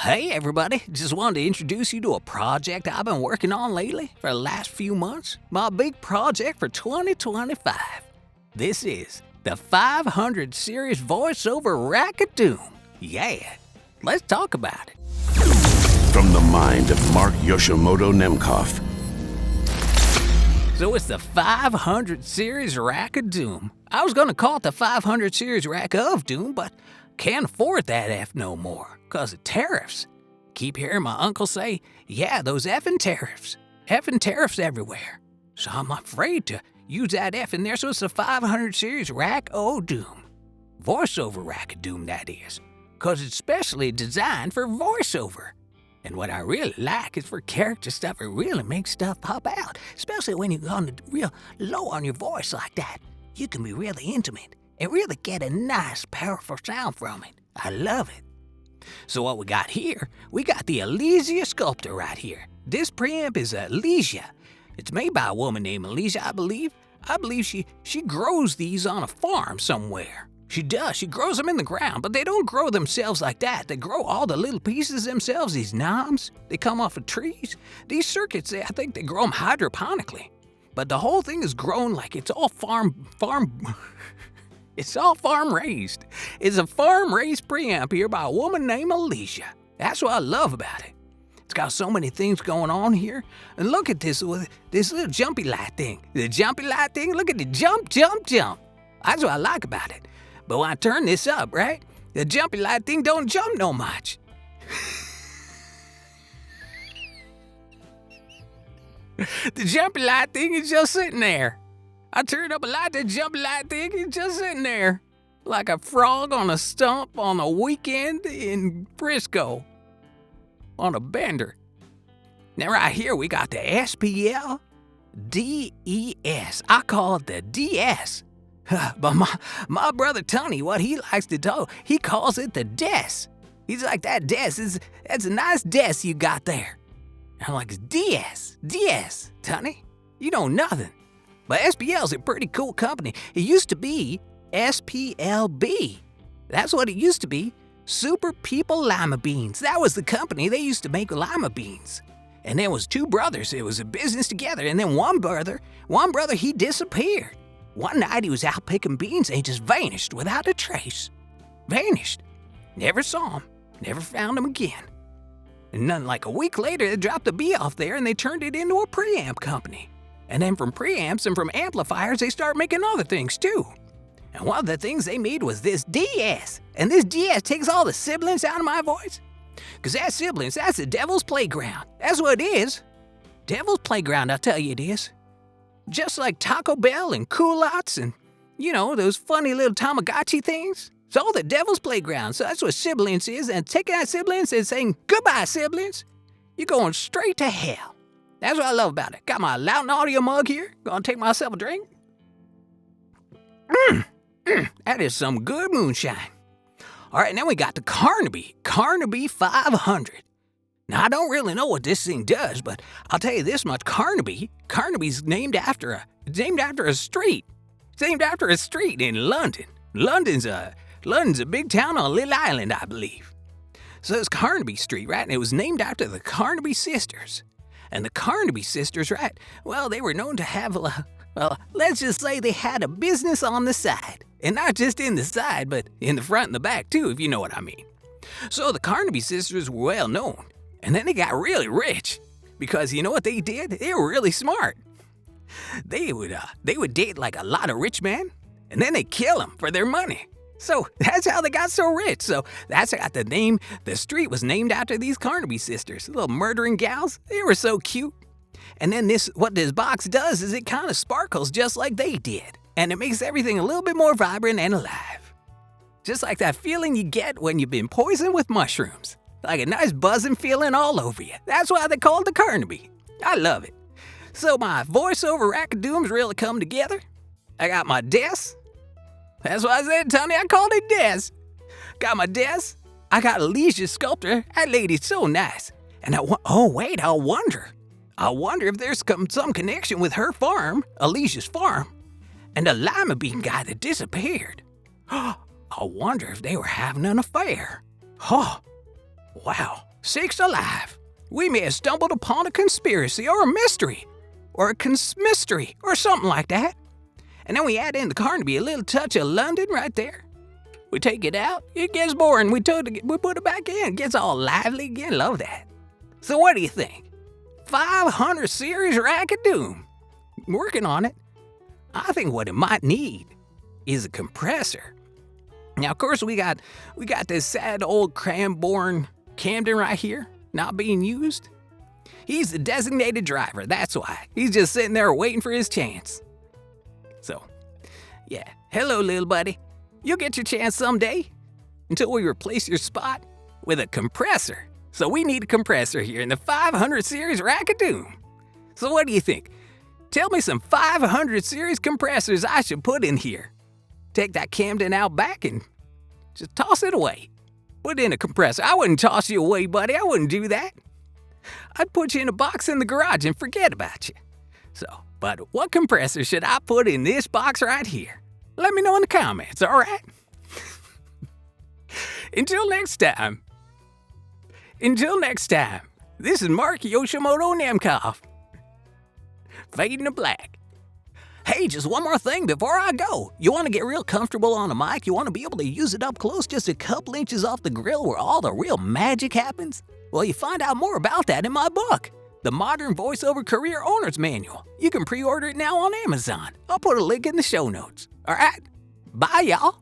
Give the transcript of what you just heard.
Hey everybody, just wanted to introduce you to a project I've been working on lately for the last few months. My big project for 2025. This is the 500 series voiceover Rackadoom. Yeah, let's talk about it. From the mind of Mark Yoshimoto Nemkov. So it's the 500 series Rackadoom. I was gonna call it the 500 series Rack of Doom, but can't afford that F no more, 'cause of tariffs. Keep hearing my uncle say, yeah, those effing tariffs. Effing tariffs everywhere. So I'm afraid to use that F in there, so it's the 500 series Rack O Doom. Voiceover Rackadoom, that is. 'Cause it's specially designed for voiceover. And what I really like is for character stuff that really makes stuff pop out. Especially when you're on the real low on your voice like that. You can be really intimate and really get a nice, powerful sound from it. I love it. So what we got here, we got the Elysia Skulptor right here. This preamp is a Elysia. It's made by a woman named Elysia, I believe. I believe she grows these on a farm somewhere. She does. She grows them in the ground, but they don't grow themselves like that. They grow all the little pieces themselves, these knobs. They come off of trees. These circuits, I think they grow them hydroponically. But the whole thing is grown like it's all it's all farm raised. It's a farm raised preamp here by a woman named Elysia. That's what I love about it. It's got so many things going on here. And look at this little jumpy light thing. The jumpy light thing, look at the jump, jump, jump. That's what I like about it. But when I turn this up, right, the jumpy light thing don't jump no much. The jumpy light thing is just sitting there. I turned up a light, the jumpy light thing is just sitting there. Like a frog on a stump on a weekend in Frisco. On a bender. Now right here we got the SPL DES. I call it the DS. But my brother Tony, what he likes to do, he calls it the DES. He's like, that DES, that's a nice DES you got there. I'm like, DS, Tony, you know nothing. But SPL's a pretty cool company. It used to be SPLB. That's what it used to be. Super People Lima Beans. That was the company. They used to make lima beans. And there was two brothers. It was a business together. And then one brother, he disappeared. One night he was out picking beans and he just vanished without a trace. Vanished. Never saw him. Never found him again. And then like a week later, they dropped the B off there and they turned it into a preamp company. And then from preamps and from amplifiers, they start making other things too. And one of the things they made was this DS. And this DS takes all the sibilants out of my voice. Because that sibilants, that's the devil's playground. That's what it is. Devil's playground, I'll tell you it is. Just like Taco Bell and culottes and, you know, those funny little Tamagotchi things. It's all the devil's playground. So that's what sibilants is. And taking out sibilants and saying, goodbye, sibilants. You're going straight to hell. That's what I love about it. Got my Loudon Audio mug here. Gonna take myself a drink. That is some good moonshine. All right, now we got the Carnaby 500. Now, I don't really know what this thing does, but I'll tell you this much. Carnaby's named after a street. It's named after a street in London. London's a big town on Little Island, I believe. So it's Carnaby Street, right? And it was named after the Carnaby sisters. And the Carnaby sisters, right? Well, they were known to have, let's just say they had a business on the side. And not just in the side, but in the front and the back too, if you know what I mean. So the Carnaby sisters were well known. And then they got really rich. Because you know what they did? They were really smart. They would date like a lot of rich men, and then they'd kill them for their money. So that's how they got so rich. So that's how the name, the street was named after these Carnaby sisters. Little murdering gals. They were so cute. And then what this box does is it kind of sparkles just like they did. And it makes everything a little bit more vibrant and alive. Just like that feeling you get when you've been poisoned with mushrooms. Like a nice buzzing feeling all over you. That's why they call it the Carnaby. I love it. So my voiceover Rackadooms really come together. I got my DES. That's why I said, Tony, I called it DES. Got my DES. I got Elysia Skulptor. That lady's so nice. And I wonder if there's some connection with her farm, Elysia's farm, and the lima bean guy that disappeared. I wonder if they were having an affair. Oh, wow. Sakes alive, we may have stumbled upon a conspiracy or a mystery, or a mystery, or something like that. And then we add in the Carnaby, a little touch of London right there. We take it out, it gets boring, we put it back in, it gets all lively again, love that. So what do you think? 500 series Rack of Doom. Working on it. I think what it might need is a compressor. Now, of course, we got this sad old Cranborne Camden right here, not being used. He's the designated driver, that's why. He's just sitting there waiting for his chance. So, yeah, hello, little buddy. You'll get your chance someday until we replace your spot with a compressor. So we need a compressor here in the 500 series Rack of Doom. So what do you think? Tell me some 500 series compressors I should put in here. Take that Camden out back and just toss it away. Put in a compressor. I wouldn't toss you away, buddy. I wouldn't do that. I'd put you in a box in the garage and forget about you. So, but what compressor should I put in this box right here? Let me know in the comments, all right? Until next time, this is Mark Yoshimoto Nemkov, fading to black. Hey, just one more thing before I go. You want to get real comfortable on a mic? You want to be able to use it up close, just a couple inches off the grill where all the real magic happens? Well, you find out more about that in my book, The Modern Voiceover Career Owner's Manual. You can pre-order it now on Amazon. I'll put a link in the show notes. All right? Bye, y'all.